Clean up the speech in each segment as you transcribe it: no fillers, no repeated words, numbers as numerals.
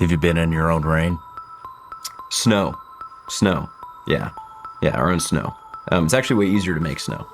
Have you been in your own rain? Snow. Yeah, our own snow. It's actually way easier to make snow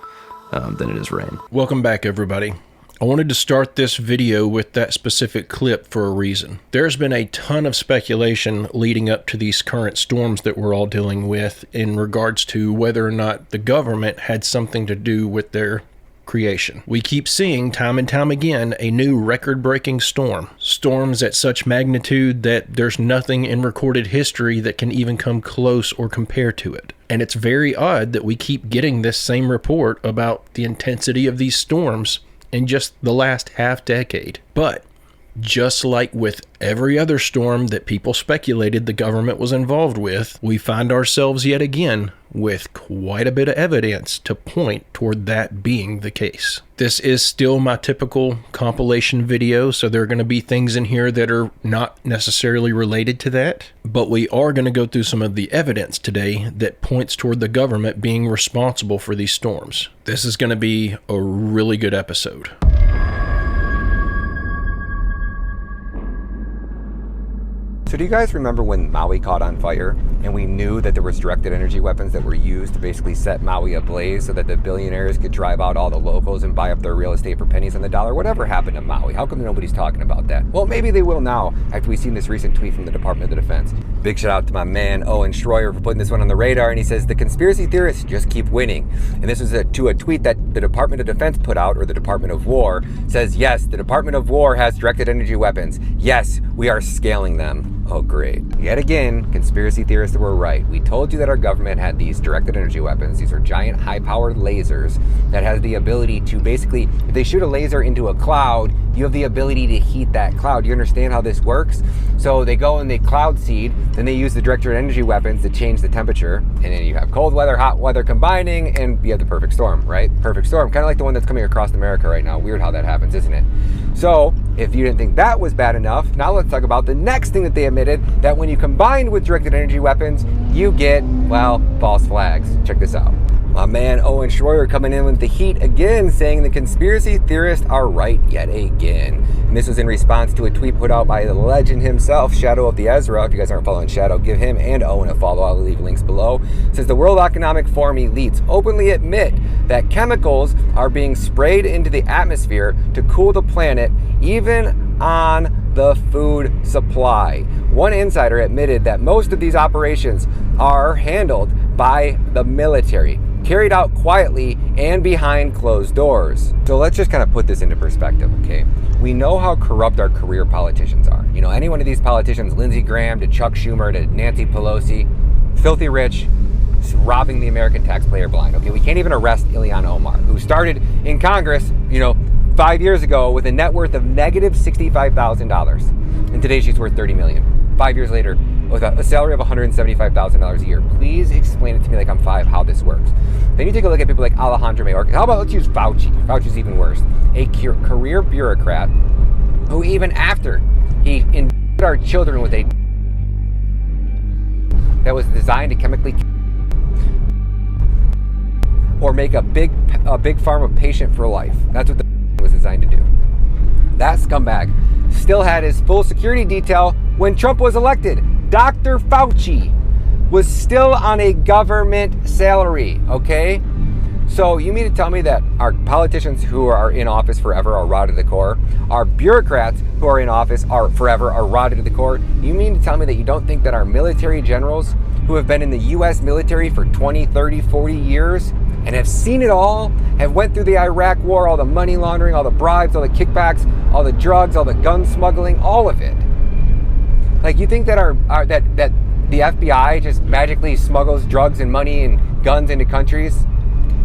than it is rain. Welcome back, everybody. I wanted to start this video with that specific clip for a reason. There's been a ton of speculation leading up to these current storms that we're all dealing with in regards to whether or not the government had something to do with their creation. We keep seeing time and time again a new record-breaking storm. Storms at such magnitude that there's nothing in recorded history that can even come close or compare to it. And it's very odd that we keep getting this same report about the intensity of these storms in just the last half decade. But just like with every other storm that people speculated the government was involved with, we find ourselves yet again with quite a bit of evidence to point toward that being the case. This is still my typical compilation video, so there are going to be things in here that are not necessarily related to that, but we are going to go through some of the evidence today that points toward the government being responsible for these storms. This is going to be a really good episode. So do you guys remember when Maui caught on fire and we knew that there was directed energy weapons that were used to basically set Maui ablaze so that the billionaires could drive out all the locals and buy up their real estate for pennies on the dollar? Whatever happened to Maui? How come nobody's talking about that? Well, maybe they will now after we've seen this recent tweet from the Department of Defense. Big shout out to my man Owen Schroyer for putting this one on the radar, and he says the conspiracy theorists just keep winning. And this was to a tweet that the Department of Defense put out, or the Department of War, says yes, the Department of War has directed energy weapons. Yes, we are scaling them. Oh, great. Yet again, conspiracy theorists were right. We told you that our government had these directed energy weapons. These are giant, high-powered lasers that has the ability to basically, if they shoot a laser into a cloud, you have the ability to heat that cloud. You understand how this works? So they go and they cloud seed, then they use the directed energy weapons to change the temperature, and then you have cold weather, hot weather combining, and you have the perfect storm, right? Perfect storm, kind of like the one that's coming across America right now. Weird how that happens, isn't it? So, if you didn't think that was bad enough, now let's talk about the next thing that they admitted, that when you combine with directed energy weapons, you get, well, false flags. Check this out. My man Owen Schroyer coming in with the heat again, saying the conspiracy theorists are right yet again. And this was in response to a tweet put out by the legend himself, Shadow of the Ezra. If you guys aren't following Shadow, give him and Owen a follow. I'll leave links below. It says the World Economic Forum elites openly admit that chemicals are being sprayed into the atmosphere to cool the planet, even on the food supply. One insider admitted that most of these operations are handled by the military, carried out quietly and behind closed doors. So let's just kind of put this into perspective, okay? We know how corrupt our career politicians are. You know, any one of these politicians, Lindsey Graham to Chuck Schumer to Nancy Pelosi, filthy rich, robbing the American taxpayer blind, okay? We can't even arrest Ilhan Omar, who started in Congress, 5 years ago with a net worth of negative $65,000. And today she's worth $30 million. 5 years later, with a salary of $175,000 a year. Please explain it to me like I'm five how this works. Then you take a look at people like Alejandro Mayorkas. How about let's use Fauci? Fauci's even worse. A career bureaucrat who even after he infected our children with a that was designed to chemically or make a big pharma patient for life. That's what the was designed to do. That scumbag still had his full security detail when Trump was elected. Dr. Fauci was still on a government salary, okay? So you mean to tell me that our politicians who are in office forever are rotted to the core? Our bureaucrats who are in office are rotted to the core? You mean to tell me that you don't think that our military generals who have been in the U.S. military for 20, 30, 40 years and have seen it all, have went through the Iraq war, all the money laundering, all the bribes, all the kickbacks, all the drugs, all the gun smuggling, all of it. Like, you think that that the FBI just magically smuggles drugs and money and guns into countries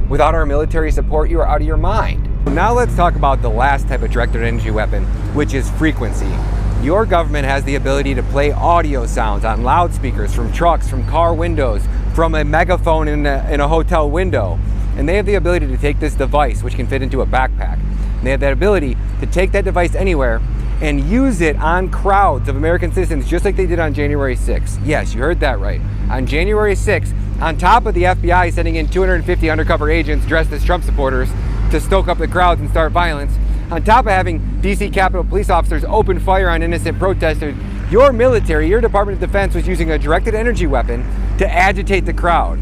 without our military support? You are out of your mind. Now let's talk about the last type of directed energy weapon, which is frequency. Your government has the ability to play audio sounds on loudspeakers from trucks, from car windows, from a megaphone in a hotel window. And they have the ability to take this device, which can fit into a backpack. And they have that ability to take that device anywhere and use it on crowds of American citizens, just like they did on January 6th. Yes, you heard that right. On January 6th, on top of the FBI sending in 250 undercover agents dressed as Trump supporters to stoke up the crowds and start violence, on top of having DC Capitol police officers open fire on innocent protesters Your military, your Department of Defense was using a directed energy weapon to agitate the crowd.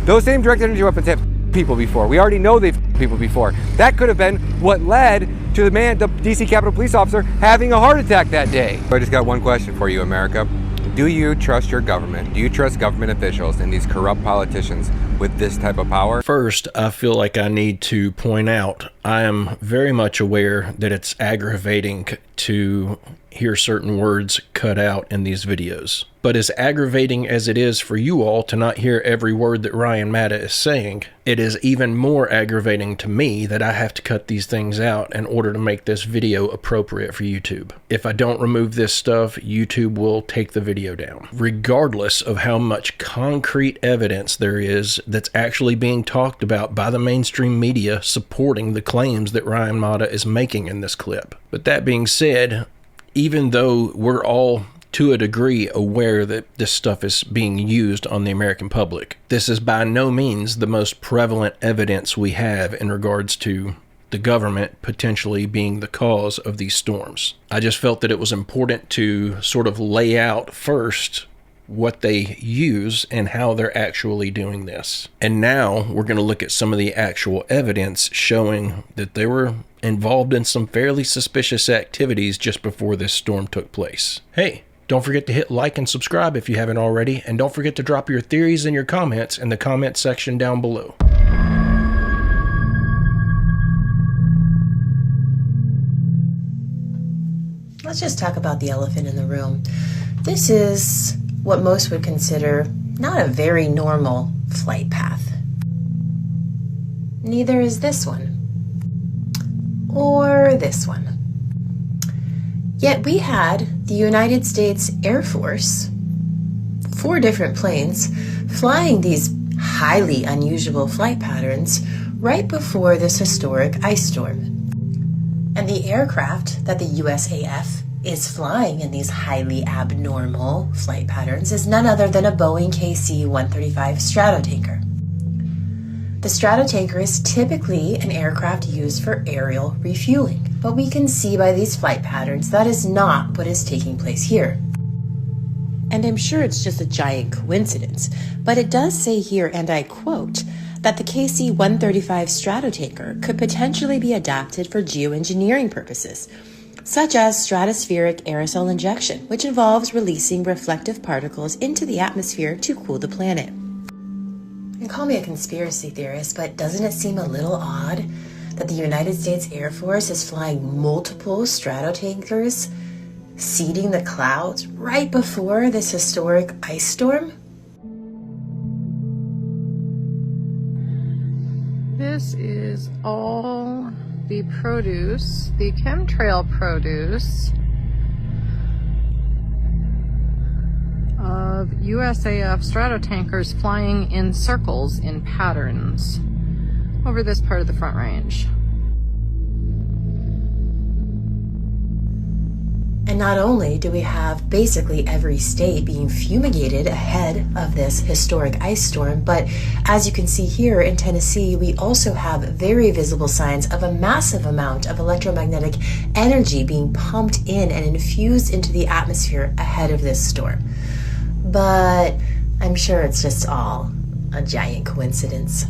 Those same directed energy weapons have people before. We already know they've people before. That could have been what led to the DC Capitol Police officer, having a heart attack that day. I just got one question for you, America. Do you trust your government? Do you trust government officials and these corrupt politicians with this type of power? First, I feel like I need to point out I am very much aware that it's aggravating to hear certain words cut out in these videos. But as aggravating as it is for you all to not hear every word that Ryan Matta is saying, it is even more aggravating to me that I have to cut these things out in order to make this video appropriate for YouTube. If I don't remove this stuff, YouTube will take the video down. Regardless of how much concrete evidence there is that's actually being talked about by the mainstream media supporting the claims that Ryan Matta is making in this clip. But that being said, even though we're all to a degree aware that this stuff is being used on the American public, this is by no means the most prevalent evidence we have in regards to the government potentially being the cause of these storms. I just felt that it was important to sort of lay out first what they use and how they're actually doing this. And now we're going to look at some of the actual evidence showing that they were involved in some fairly suspicious activities just before this storm took place. Hey, don't forget to hit like and subscribe if you haven't already, and don't forget to drop your theories and your comments in the comment section down below. Let's just talk about the elephant in the room. This is what most would consider not a very normal flight path. Neither is this one. Or this one. Yet we had the United States Air Force, 4 different planes, flying these highly unusual flight patterns right before this historic ice storm. And the aircraft that the USAF is flying in these highly abnormal flight patterns is none other than a Boeing KC-135 Stratotanker. The Stratotanker is typically an aircraft used for aerial refueling, but we can see by these flight patterns that is not what is taking place here. And I'm sure it's just a giant coincidence, but it does say here, and I quote, that the KC-135 Stratotanker could potentially be adapted for geoengineering purposes, such as stratospheric aerosol injection, which involves releasing reflective particles into the atmosphere to cool the planet. And call me a conspiracy theorist, but doesn't it seem a little odd that the United States Air Force is flying multiple Stratotankers, seeding the clouds right before this historic ice storm? This is all the produce, the chemtrail produce of USAF Stratotankers flying in circles in patterns over this part of the Front Range. And not only do we have basically every state being fumigated ahead of this historic ice storm, but as you can see here in Tennessee, we also have very visible signs of a massive amount of electromagnetic energy being pumped in and infused into the atmosphere ahead of this storm. But I'm sure it's just all a giant coincidence.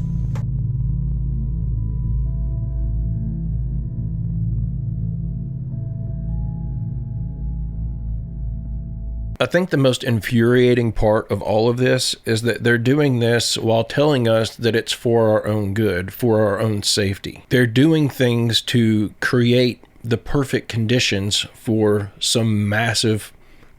I think the most infuriating part of all of this is that they're doing this while telling us that it's for our own good, for our own safety. They're doing things to create the perfect conditions for some massive,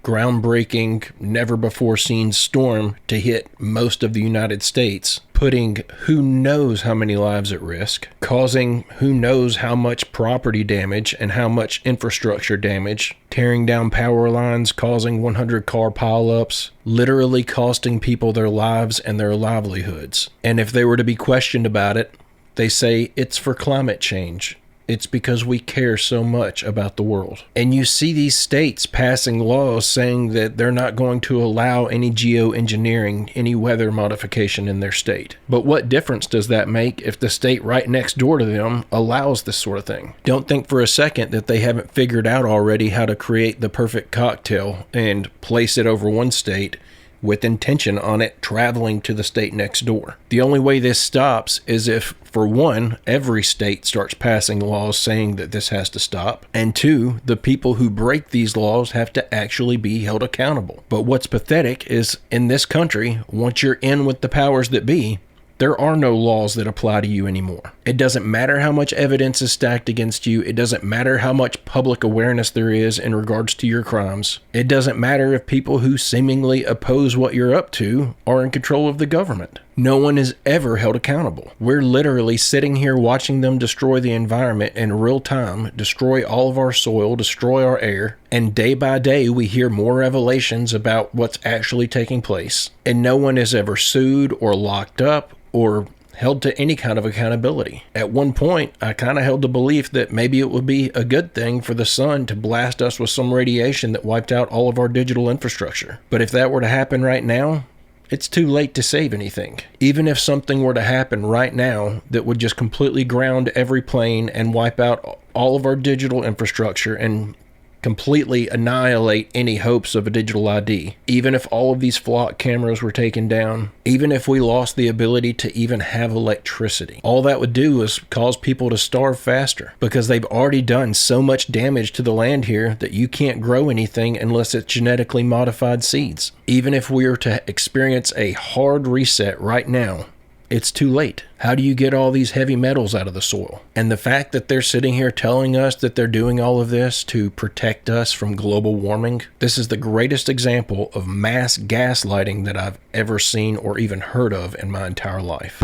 groundbreaking, never-before-seen storm to hit most of the United States, putting who knows how many lives at risk, causing who knows how much property damage and how much infrastructure damage, tearing down power lines, causing 100-car pileups, literally costing people their lives and their livelihoods. And if they were to be questioned about it, they say it's for climate change. It's because we care so much about the world. And you see these states passing laws saying that they're not going to allow any geoengineering, any weather modification in their state. But what difference does that make if the state right next door to them allows this sort of thing? Don't think for a second that they haven't figured out already how to create the perfect cocktail and place it over one state with intention on it traveling to the state next door. The only way this stops is if, for one, every state starts passing laws saying that this has to stop, and two, the people who break these laws have to actually be held accountable. But what's pathetic is, in this country, once you're in with the powers that be, there are no laws that apply to you anymore. It doesn't matter how much evidence is stacked against you. It doesn't matter how much public awareness there is in regards to your crimes. It doesn't matter if people who seemingly oppose what you're up to are in control of the government. No one is ever held accountable. We're literally sitting here watching them destroy the environment in real time, destroy all of our soil, destroy our air, and day by day we hear more revelations about what's actually taking place. And no one is ever sued or locked up or held to any kind of accountability. At one point, I kind of held the belief that maybe it would be a good thing for the sun to blast us with some radiation that wiped out all of our digital infrastructure. But if that were to happen right now, it's too late to save anything. Even if something were to happen right now that would just completely ground every plane and wipe out all of our digital infrastructure and completely annihilate any hopes of a digital ID, even if all of these flock cameras were taken down, even if we lost the ability to even have electricity, all that would do is cause people to starve faster because they've already done so much damage to the land here that you can't grow anything unless it's genetically modified seeds. Even if we were to experience a hard reset right now, it's too late. How do you get all these heavy metals out of the soil? And the fact that they're sitting here telling us that they're doing all of this to protect us from global warming, this is the greatest example of mass gaslighting that I've ever seen or even heard of in my entire life.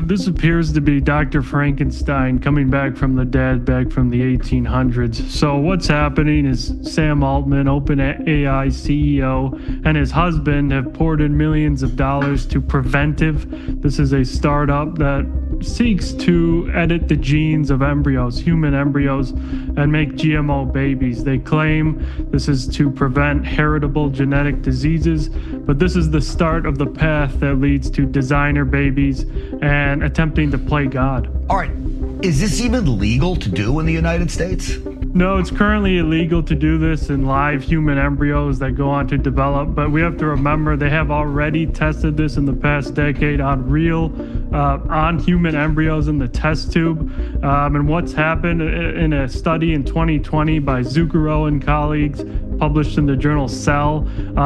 This appears to be Dr. Frankenstein coming back from the dead, back from the 1800s. So what's happening is Sam Altman, OpenAI CEO, and his husband have poured in millions of dollars to Preventive. This is a startup that seeks to edit the genes of embryos, human embryos, and make GMO babies. They claim this is to prevent heritable genetic diseases, but this is the start of the path that leads to designer babies and attempting to play God. All right, is this even legal to do in the United States? No, it's currently illegal to do this in live human embryos that go on to develop, but we have to remember they have already tested this in the past decade on on human embryos in the test tube. And what's happened in a study in 2020 by Zucchero and colleagues, published in the journal Cell,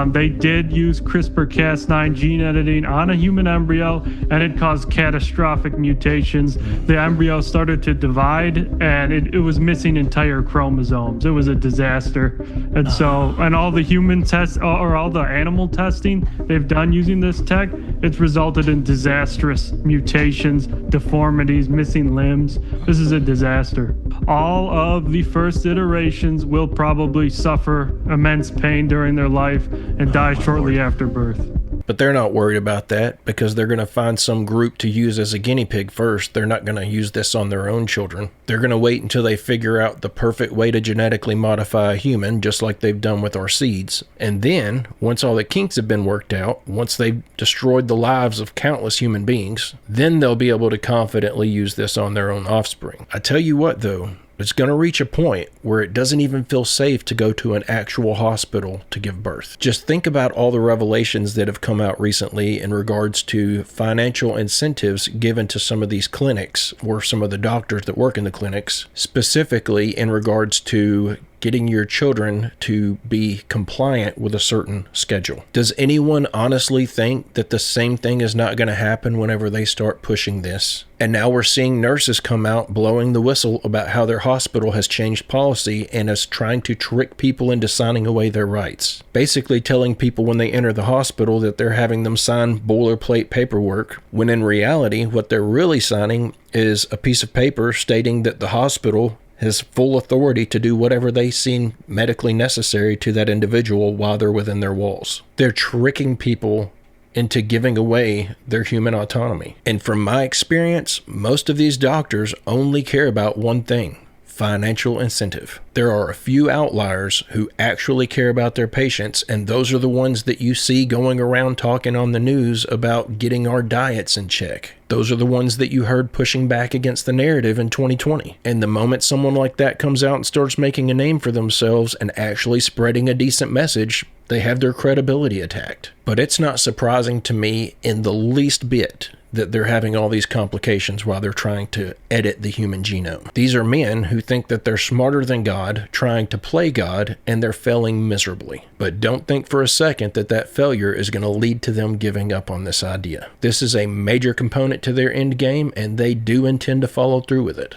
they did use CRISPR-Cas9 gene editing on a human embryo, and it caused catastrophic mutations. The embryo started to divide, and it was missing entire chromosomes. It was a disaster. And so, and all the human tests or all the animal testing they've done using this tech, it's resulted in disastrous mutations, deformities, missing limbs. This is a disaster. All of the first iterations will probably suffer immense pain during their life and die shortly after birth. But they're not worried about that because they're going to find some group to use as a guinea pig first. They're not going to use this on their own children. They're going to wait until they figure out the perfect way to genetically modify a human, just like they've done with our seeds. And then, once all the kinks have been worked out, once they've destroyed the lives of countless human beings, then they'll be able to confidently use this on their own offspring. I tell you what, though, it's going to reach a point where it doesn't even feel safe to go to an actual hospital to give birth. Just think about all the revelations that have come out recently in regards to financial incentives given to some of these clinics or some of the doctors that work in the clinics, specifically in regards to getting your children to be compliant with a certain schedule. Does anyone honestly think that the same thing is not going to happen whenever they start pushing this? And now we're seeing nurses come out blowing the whistle about how their hospital has changed policy and is trying to trick people into signing away their rights. Basically telling people when they enter the hospital that they're having them sign boilerplate paperwork, when in reality what they're really signing is a piece of paper stating that the hospital has full authority to do whatever they seem medically necessary to that individual while they're within their walls. They're tricking people into giving away their human autonomy. And from my experience, most of these doctors only care about one thing: financial incentive. There are a few outliers who actually care about their patients, and those are the ones that you see going around talking on the news about getting our diets in check. Those are the ones that you heard pushing back against the narrative in 2020. And the moment someone like that comes out and starts making a name for themselves and actually spreading a decent message, they have their credibility attacked. But it's not surprising to me in the least bit that they're having all these complications while they're trying to edit the human genome. These are men who think that they're smarter than God, trying to play God, and they're failing miserably. But don't think for a second that that failure is going to lead to them giving up on this idea. This is a major component to their end game, and they do intend to follow through with it.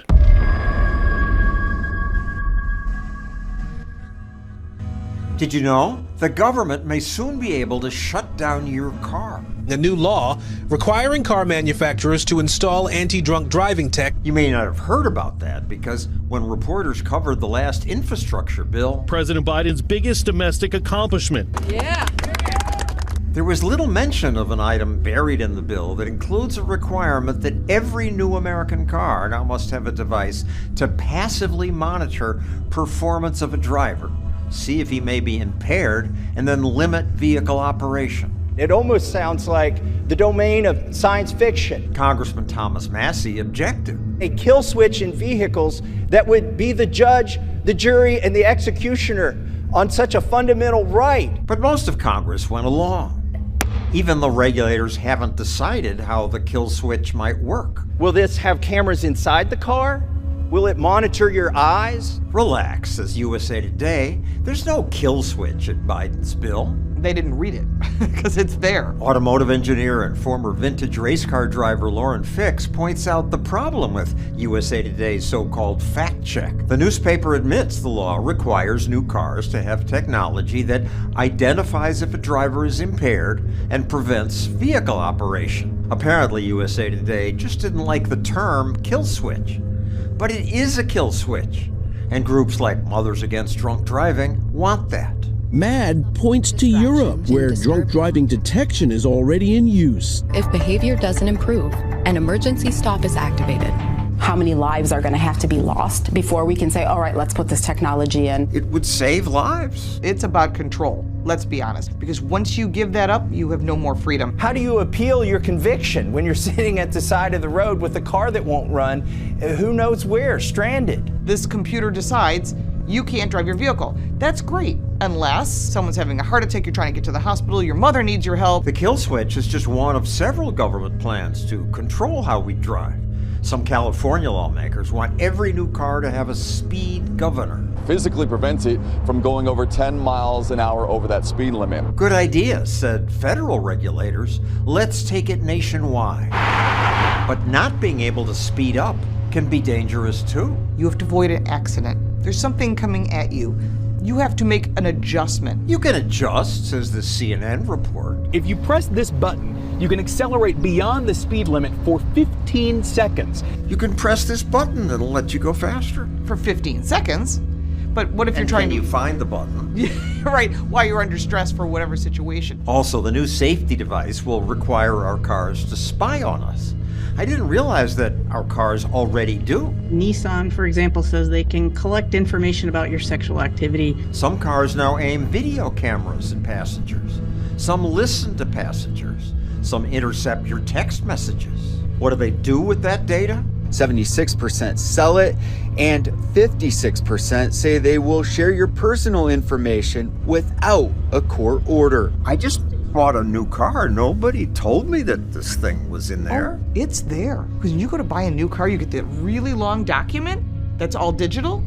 Did you know? The government may soon be able to shut down your car. A new law requiring car manufacturers to install anti-drunk driving tech. You may not have heard about that because when reporters covered the last infrastructure bill, President Biden's biggest domestic accomplishment. Yeah. there was little mention of an item buried in the bill that includes a requirement that every new American car now must have a device to passively monitor performance of a driver, see if he may be impaired, and then limit vehicle operation. It almost sounds like the domain of science fiction. Congressman Thomas Massey objected. A kill switch in vehicles that would be the judge, the jury, and the executioner on such a fundamental right. But most of Congress went along. Even the regulators haven't decided how the kill switch might work. Will this have cameras inside the car? Will it monitor your eyes? Relax, says USA Today. There's no kill switch in Biden's bill. They didn't read it, because it's there. Automotive engineer and former vintage race car driver Lauren Fix points out the problem with USA Today's so-called fact check. The newspaper admits the law requires new cars to have technology that identifies if a driver is impaired and prevents vehicle operation. Apparently, USA Today just didn't like the term kill switch. But it is a kill switch, and groups like Mothers Against Drunk Driving want that. MAD points to Europe, where drunk driving detection is already in use. If behavior doesn't improve, an emergency stop is activated. How many lives are going to have to be lost before we can say, all right, let's put this technology in? It would save lives. It's about control, let's be honest. Because once you give that up, you have no more freedom. How do you appeal your conviction when you're sitting at the side of the road with a car that won't run, who knows where, stranded? This computer decides you can't drive your vehicle. That's great, unless someone's having a heart attack, you're trying to get to the hospital, your mother needs your help. The kill switch is just one of several government plans to control how we drive. Some California lawmakers want every new car to have a speed governor. Physically prevents it from going over 10 miles an hour over that speed limit. Good idea, said federal regulators. Let's take it nationwide. But not being able to speed up can be dangerous too. You have to avoid an accident. There's something coming at you. You have to make an adjustment. You can adjust, says the CNN report. If you press this button, you can accelerate beyond the speed limit for 15 seconds. You can press this button, it'll let you go faster. For 15 seconds? But what if you're trying to... you find the button? Right, while you're under stress for whatever situation. Also, the new safety device will require our cars to spy on us. I didn't realize that our cars already do. Nissan, for example, says they can collect information about your sexual activity. Some cars now aim video cameras at passengers. Some listen to passengers. Some intercept your text messages. What do they do with that data? 76% sell it, and 56% say they will share your personal information without a court order. I just bought a new car. Nobody told me that this thing was in there. Oh, it's there. Because when you go to buy a new car, you get that really long document that's all digital.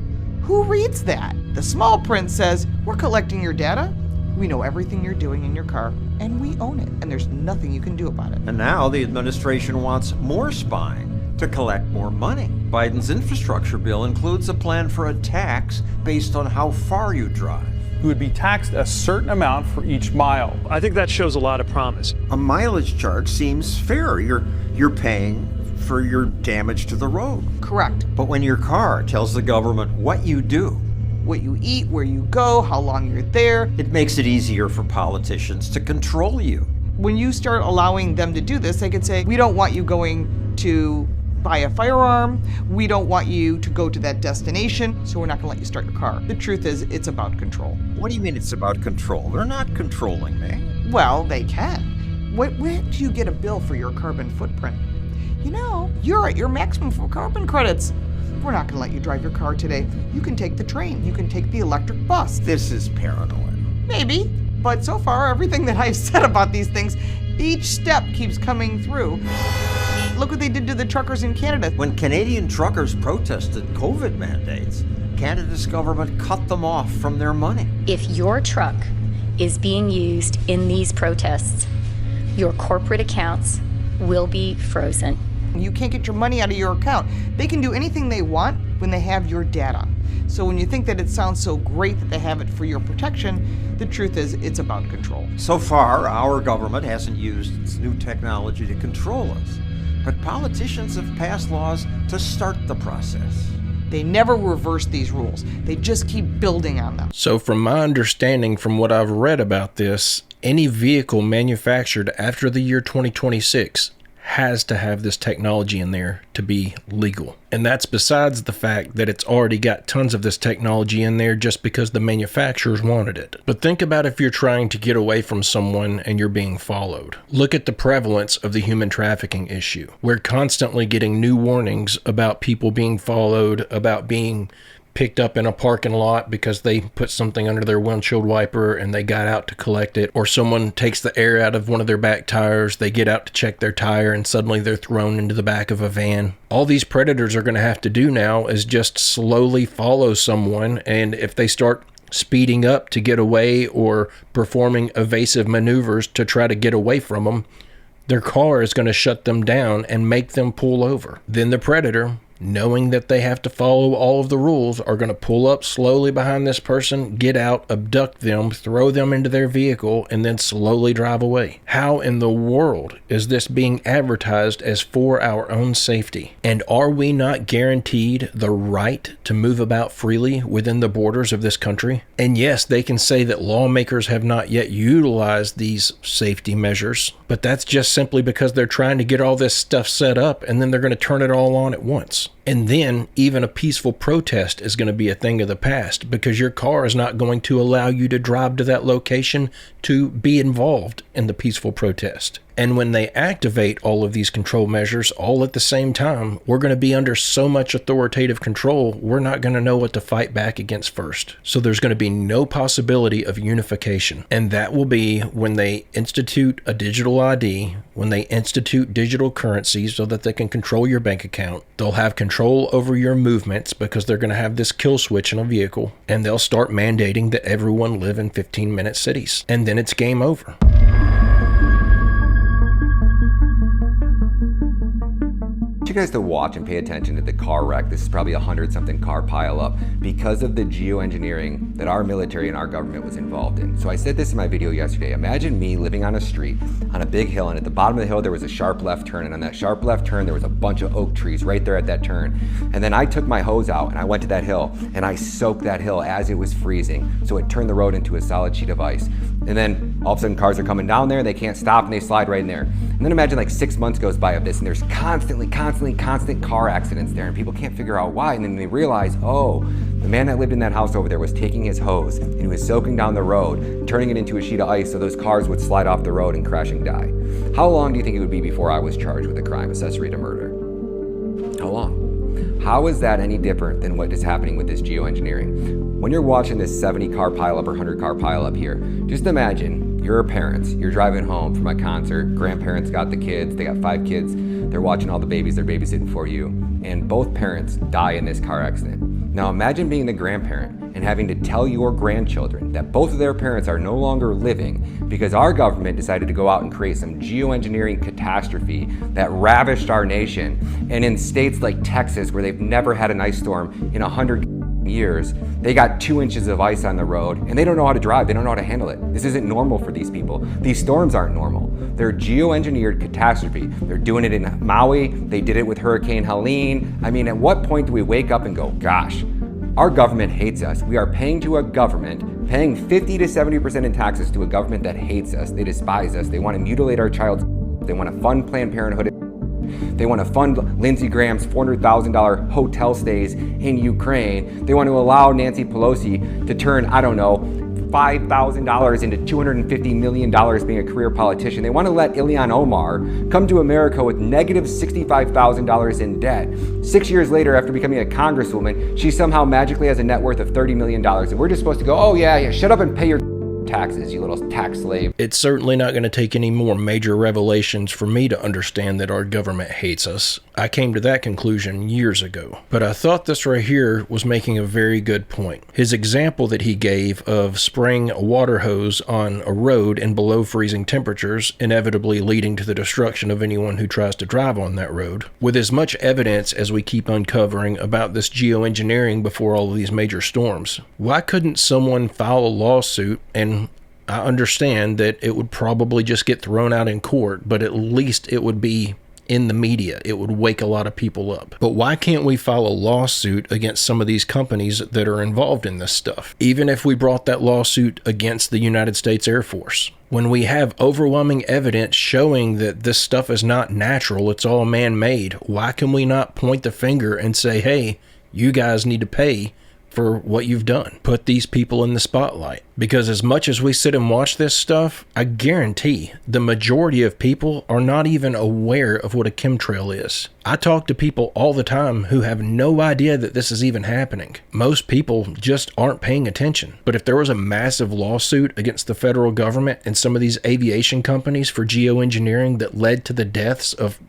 Who reads that? The small print says, we're collecting your data. We know everything you're doing in your car, and we own it, and there's nothing you can do about it. And now the administration wants more spying to collect more money. Biden's infrastructure bill includes a plan for a tax based on how far you drive. You would be taxed a certain amount for each mile. I think that shows a lot of promise. A mileage charge seems fair. You're paying for your damage to the road. Correct. But when your car tells the government what you do, what you eat, where you go, how long you're there, it makes it easier for politicians to control you. When you start allowing them to do this, they could say, we don't want you going to buy a firearm, we don't want you to go to that destination, so we're not gonna let you start your car. The truth is, it's about control. What do you mean it's about control? They're not controlling me. Well, they can. When do you get a bill for your carbon footprint? You know, you're at your maximum for carbon credits. We're not gonna let you drive your car today. You can take the train, you can take the electric bus. This is paranoid. Maybe, but so far, everything that I've said about these things, each step keeps coming through. Look what they did to the truckers in Canada. When Canadian truckers protested COVID mandates, Canada's government cut them off from their money. If your truck is being used in these protests, your corporate accounts will be frozen. You can't get your money out of your account. They can do anything they want when they have your data. So when you think that it sounds so great that they have it for your protection, the truth is it's about control. So far, our government hasn't used its new technology to control us. But politicians have passed laws to start the process. They never reverse these rules. They just keep building on them. So from my understanding, from what I've read about this, any vehicle manufactured after the year 2026 has to have this technology in there to be legal. And that's besides the fact that it's already got tons of this technology in there just because the manufacturers wanted it. But think about if you're trying to get away from someone and you're being followed. Look at the prevalence of the human trafficking issue. We're constantly getting new warnings about people being followed, about being picked up in a parking lot because they put something under their windshield wiper and they got out to collect it, or someone takes the air out of one of their back tires, they get out to check their tire and suddenly they're thrown into the back of a van. All these predators are going to have to do now is just slowly follow someone, and if they start speeding up to get away or performing evasive maneuvers to try to get away from them, their car is going to shut them down and make them pull over. Then the predator, knowing that they have to follow all of the rules, are going to pull up slowly behind this person, get out, abduct them, throw them into their vehicle, and then slowly drive away. How in the world is this being advertised as for our own safety? And are we not guaranteed the right to move about freely within the borders of this country? And yes, they can say that lawmakers have not yet utilized these safety measures, but that's just simply because they're trying to get all this stuff set up and then they're going to turn it all on at once. And then even a peaceful protest is going to be a thing of the past because your car is not going to allow you to drive to that location to be involved in the peaceful protest. And when they activate all of these control measures all at the same time, we're going to be under so much authoritative control, we're not going to know what to fight back against first. So there's going to be no possibility of unification. And that will be when they institute a digital ID, when they institute digital currency so that they can control your bank account. They'll have control over your movements because they're going to have this kill switch in a vehicle, and they'll start mandating that everyone live in 15-minute cities. And then it's game over. You guys to watch and pay attention to the car wreck. This is probably 100-something car pileup because of the geoengineering that our military and our government was involved in. So I said this in my video yesterday. Imagine me living on a street on a big hill, and at the bottom of the hill there was a sharp left turn, and on that sharp left turn there was a bunch of oak trees right there at that turn. And then I took my hose out and I went to that hill and I soaked that hill as it was freezing, so it turned the road into a solid sheet of ice. And then all of a sudden cars are coming down there, they can't stop, and they slide right in there. And then imagine like 6 months goes by of this, and there's constant car accidents there, and people can't figure out why. And then they realize, oh, the man that lived in that house over there was taking his hose and he was soaking down the road, turning it into a sheet of ice so those cars would slide off the road and crash and die. How long do you think it would be before I was charged with a crime, accessory to murder? How long? How is that any different than what is happening with this geoengineering? When you're watching this 70 car pileup or 100 car pileup here, just imagine you're parents, you're driving home from a concert, grandparents got the kids, they got 5 kids, they're watching all the babies, they're babysitting for you, and both parents die in this car accident. Now imagine being the grandparent and having to tell your grandchildren that both of their parents are no longer living because our government decided to go out and create some geoengineering catastrophe that ravished our nation. And in states like Texas, where they've never had an ice storm in 100 years, they got 2 inches of ice on the road and they don't know how to drive, they don't know how to handle it. This isn't normal for these people. These storms aren't normal. They're geoengineered catastrophe. They're doing it in Maui, they did it with Hurricane Helene. I mean, at what point do we wake up and go, gosh, Our government hates us. We are paying to a government, paying 50 to 70% in taxes to a government that hates us. They despise us. They want to mutilate our child's. They want to fund Planned Parenthood. They want to fund Lindsey Graham's $400,000 hotel stays in Ukraine. They want to allow Nancy Pelosi to turn, I don't know, $5,000 into $250 million being a career politician. They want to let Ilhan Omar come to America with negative $65,000 in debt. 6 years later, after becoming a congresswoman, she somehow magically has a net worth of $30 million. And we're just supposed to go, oh yeah, shut up and pay your taxes, you little tax slave. It's certainly not going to take any more major revelations for me to understand that our government hates us. I came to that conclusion years ago. But I thought this right here was making a very good point. His example that he gave of spraying a water hose on a road in below freezing temperatures, inevitably leading to the destruction of anyone who tries to drive on that road. With as much evidence as we keep uncovering about this geoengineering before all of these major storms, why couldn't someone file a lawsuit? And I understand that it would probably just get thrown out in court, but at least it would be in the media. It would wake a lot of people up. But why can't we file a lawsuit against some of these companies that are involved in this stuff? Even if we brought that lawsuit against the United States Air Force, when we have overwhelming evidence showing that this stuff is not natural, it's all man-made, why can we not point the finger and say, hey, you guys need to pay for what you've done? Put these people in the spotlight. Because as much as we sit and watch this stuff, I guarantee the majority of people are not even aware of what a chemtrail is. I talk to people all the time who have no idea that this is even happening. Most people just aren't paying attention. But if there was a massive lawsuit against the federal government and some of these aviation companies for geoengineering that led to the deaths of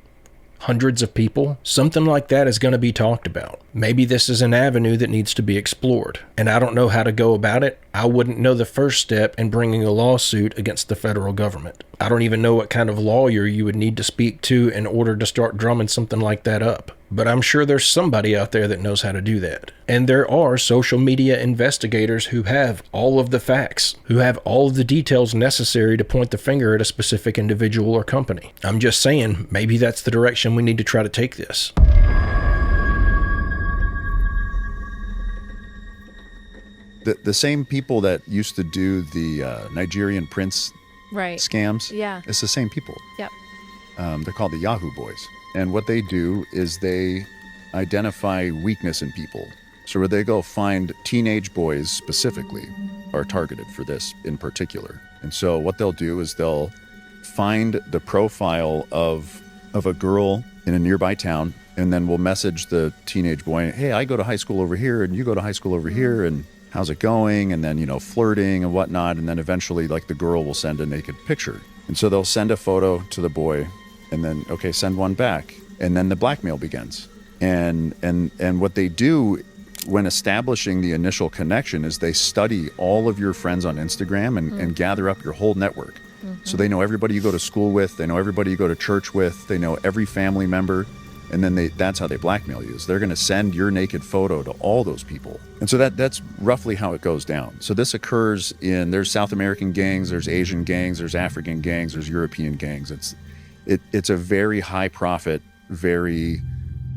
hundreds of people, something like that is going to be talked about. Maybe this is an avenue that needs to be explored, and I don't know how to go about it. I wouldn't know the first step in bringing a lawsuit against the federal government. I don't even know what kind of lawyer you would need to speak to in order to start drumming something like that up. But I'm sure there's somebody out there that knows how to do that. And there are social media investigators who have all of the facts, who have all of the details necessary to point the finger at a specific individual or company. I'm just saying, maybe that's the direction we need to try to take this. The same people that used to do the Nigerian prince scams, it's the same people. Yep. They're called the Yahoo Boys. And what they do is they identify weakness in people. So where they go find teenage boys specifically are targeted for this in particular. And so what they'll do is they'll find the profile of a girl in a nearby town, and then we'll message the teenage boy, hey, I go to high school over here, and you go to high school over here, and how's it going? And then, flirting and whatnot. And then eventually, the girl will send a naked picture. And so they'll send a photo to the boy, and then, okay, send one back. And then the blackmail begins. And what they do when establishing the initial connection is they study all of your friends on Instagram and gather up your whole network. Mm-hmm. So they know everybody you go to school with, they know everybody you go to church with, they know every family member. And then that's how they blackmail you, is they're going to send your naked photo to all those people. And so that's roughly how it goes down. So this occurs there's South American gangs, there's Asian gangs, there's African gangs, there's European gangs. It's a very high profit, very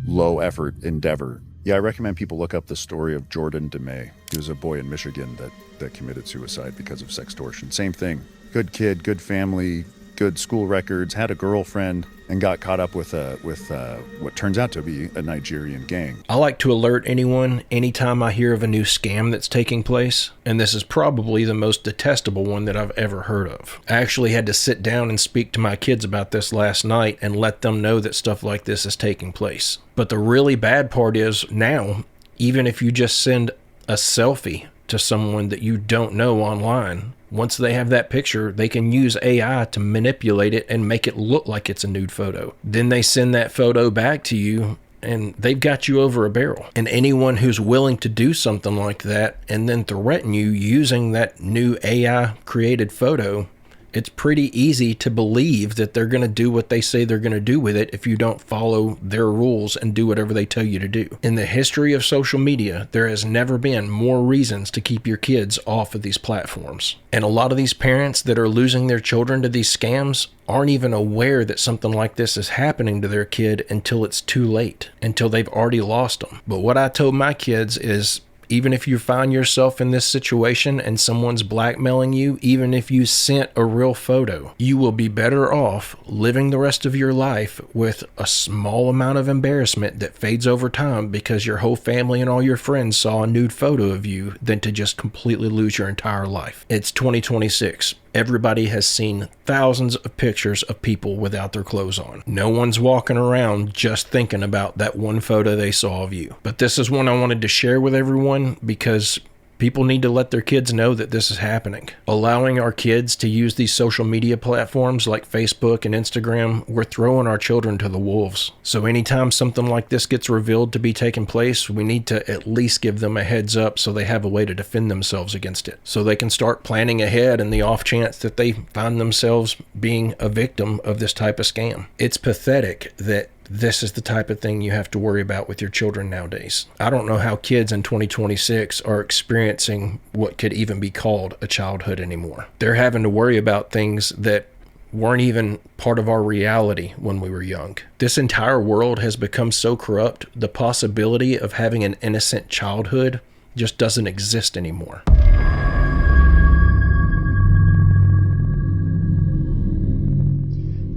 low effort endeavor. Yeah, I recommend people look up the story of Jordan DeMay. He was a boy in Michigan that committed suicide because of sextortion. Same thing. Good kid, good family, good school records, had a girlfriend, and got caught up with what turns out to be a Nigerian gang. I like to alert anyone anytime I hear of a new scam that's taking place, and this is probably the most detestable one that I've ever heard of. I actually had to sit down and speak to my kids about this last night and let them know that stuff like this is taking place. But the really bad part is now, even if you just send a selfie to someone that you don't know online, once they have that picture, they can use AI to manipulate it and make it look like it's a nude photo. Then they send that photo back to you, and they've got you over a barrel. And anyone who's willing to do something like that and then threaten you using that new AI-created photo, it's pretty easy to believe that they're going to do what they say they're going to do with it if you don't follow their rules and do whatever they tell you to do. In the history of social media, there has never been more reasons to keep your kids off of these platforms. And a lot of these parents that are losing their children to these scams aren't even aware that something like this is happening to their kid until it's too late, until they've already lost them. But what I told my kids is, Even if you find yourself in this situation and someone's blackmailing you, even if you sent a real photo, you will be better off living the rest of your life with a small amount of embarrassment that fades over time because your whole family and all your friends saw a nude photo of you than to just completely lose your entire life. It's 2026. Everybody has seen thousands of pictures of people without their clothes on. No one's walking around just thinking about that one photo they saw of you. But this is one I wanted to share with everyone because people need to let their kids know that this is happening. Allowing our kids to use these social media platforms like Facebook and Instagram, we're throwing our children to the wolves. So anytime something like this gets revealed to be taking place, we need to at least give them a heads up so they have a way to defend themselves against it. So they can start planning ahead in the off chance that they find themselves being a victim of this type of scam. It's pathetic that this is the type of thing you have to worry about with your children nowadays. I don't know how kids in 2026 are experiencing what could even be called a childhood anymore. They're having to worry about things that weren't even part of our reality when we were young. This entire world has become so corrupt, the possibility of having an innocent childhood just doesn't exist anymore.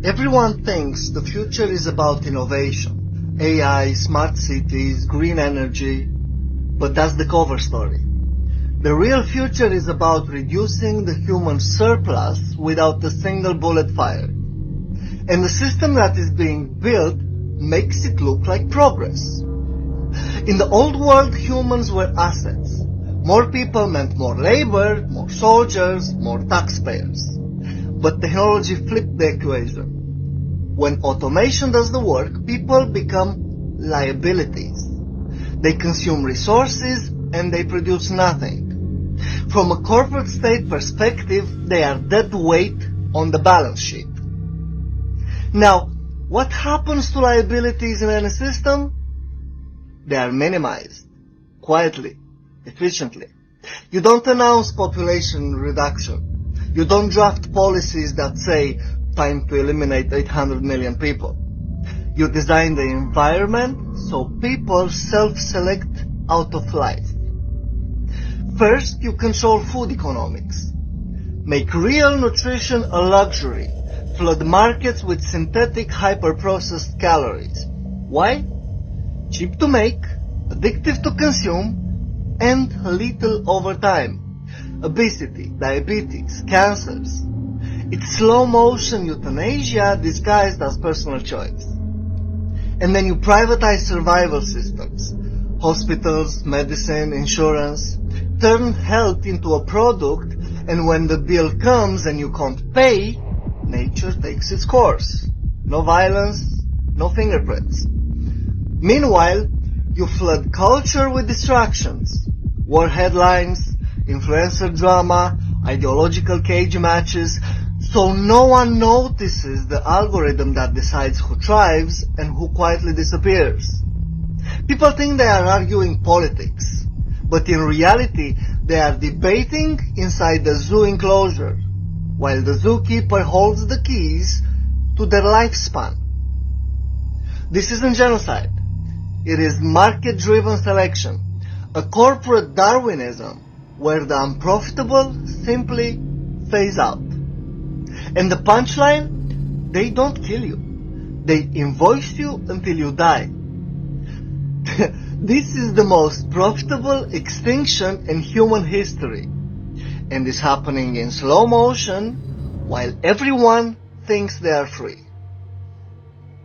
Everyone thinks the future is about innovation, AI, smart cities, green energy, but that's the cover story. The real future is about reducing the human surplus without a single bullet fired. And the system that is being built makes it look like progress. In the old world, humans were assets. More people meant more labor, more soldiers, more taxpayers. But technology flipped the equation. When automation does the work, people become liabilities. They consume resources and they produce nothing. From a corporate state perspective, they are dead weight on the balance sheet. Now, what happens to liabilities in any system? They are minimized, quietly, efficiently. You don't announce population reduction. You don't draft policies that say, time to eliminate 800 million people. You design the environment so people self-select out of life. First, you control food economics. Make real nutrition a luxury. Flood markets with synthetic hyper-processed calories. Why? Cheap to make, addictive to consume, and lethal over time. Obesity, diabetes, cancers. It's slow-motion euthanasia disguised as personal choice. And then you privatize survival systems. Hospitals, medicine, insurance. Turn health into a product, and when the bill comes and you can't pay, nature takes its course. No violence, no fingerprints. Meanwhile, you flood culture with distractions. War headlines, influencer drama, ideological cage matches, so no one notices the algorithm that decides who thrives and who quietly disappears. People think they are arguing politics, but in reality they are debating inside the zoo enclosure, while the zookeeper holds the keys to their lifespan. This isn't genocide. It is market-driven selection, a corporate Darwinism where the unprofitable simply phase out. And the punchline? They don't kill you. They invoice you until you die. This is the most profitable extinction in human history. And is happening in slow motion while everyone thinks they are free.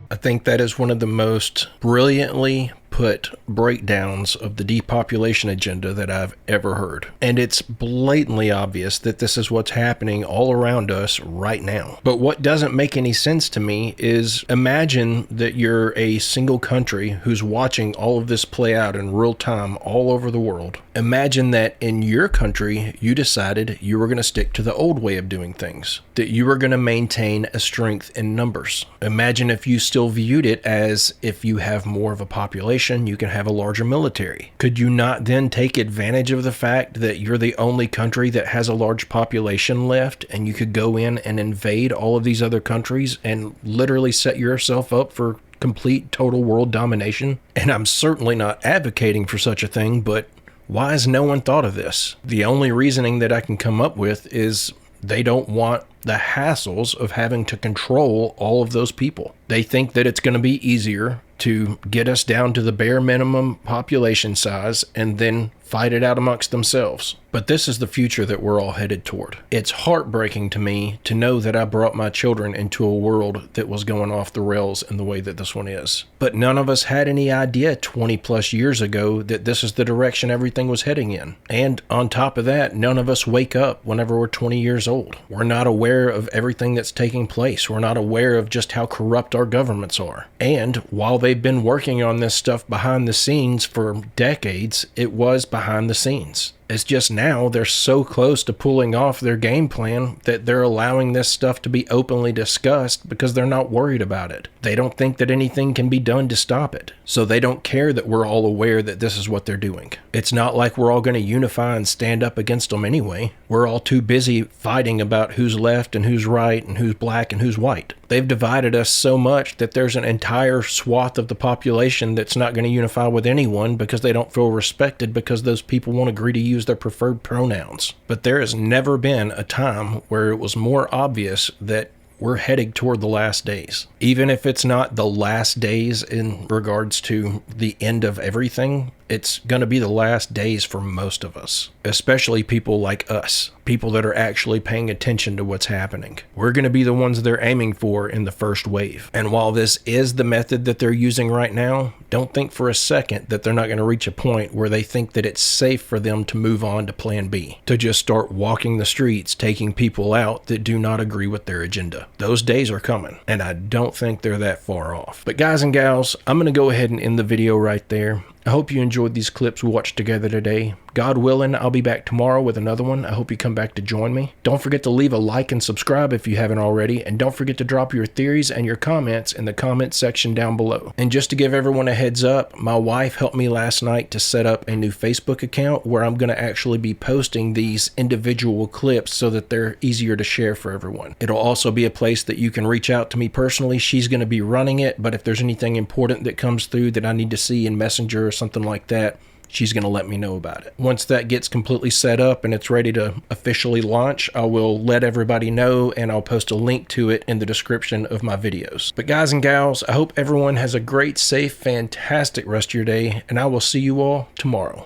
I think that is one of the most brilliantly put breakdowns of the depopulation agenda that I've ever heard. And it's blatantly obvious that this is what's happening all around us right now. But what doesn't make any sense to me is imagine that you're a single country who's watching all of this play out in real time all over the world. Imagine that in your country, you decided you were going to stick to the old way of doing things, that you were going to maintain a strength in numbers. Imagine if you still viewed it as if you have more of a population, you can have a larger military. Could you not then take advantage of the fact that you're the only country that has a large population left, and you could go in and invade all of these other countries and literally set yourself up for complete total world domination? And I'm certainly not advocating for such a thing, but Why has no one thought of this? The only reasoning that I can come up with is they don't want the hassles of having to control all of those people. They think that it's going to be easier to get us down to the bare minimum population size and then fight it out amongst themselves. But this is the future that we're all headed toward. It's heartbreaking to me to know that I brought my children into a world that was going off the rails in the way that this one is. But none of us had any idea 20 plus years ago that this is the direction everything was heading in. And on top of that, none of us wake up whenever we're 20 years old. We're not aware of everything that's taking place. We're not aware of just how corrupt our governments are. And while they've been working on this stuff behind the scenes for decades, it was behind the scenes. It's just now they're so close to pulling off their game plan that they're allowing this stuff to be openly discussed because they're not worried about it. They don't think that anything can be done to stop it. So they don't care that we're all aware that this is what they're doing. It's not like we're all going to unify and stand up against them anyway. We're all too busy fighting about who's left and who's right and who's black and who's white. They've divided us so much that there's an entire swath of the population that's not going to unify with anyone because they don't feel respected because those people won't agree to use their preferred pronouns. But there has never been a time where it was more obvious that we're heading toward the last days. Even if it's not the last days in regards to the end of everything, it's going to be the last days for most of us, especially people like us, people that are actually paying attention to what's happening. We're going to be the ones they're aiming for in the first wave. And while this is the method that they're using right now, don't think for a second that they're not going to reach a point where they think that it's safe for them to move on to plan B, to just start walking the streets, taking people out that do not agree with their agenda. Those days are coming, and I don't think they're that far off. But guys and gals, I'm going to go ahead and end the video right there. I hope you enjoyed these clips we watched together today. God willing, I'll be back tomorrow with another one. I hope you come back to join me. Don't forget to leave a like and subscribe if you haven't already, and don't forget to drop your theories and your comments in the comments section down below. And just to give everyone a heads up, my wife helped me last night to set up a new Facebook account where I'm going to actually be posting these individual clips so that they're easier to share for everyone. It'll also be a place that you can reach out to me personally. She's going to be running it, but if there's anything important that comes through that I need to see in Messenger or something like that, she's going to let me know about it. Once that gets completely set up and it's ready to officially launch, I will let everybody know, and I'll post a link to it in the description of my videos. But guys and gals, I hope everyone has a great, safe, fantastic rest of your day, and I will see you all tomorrow.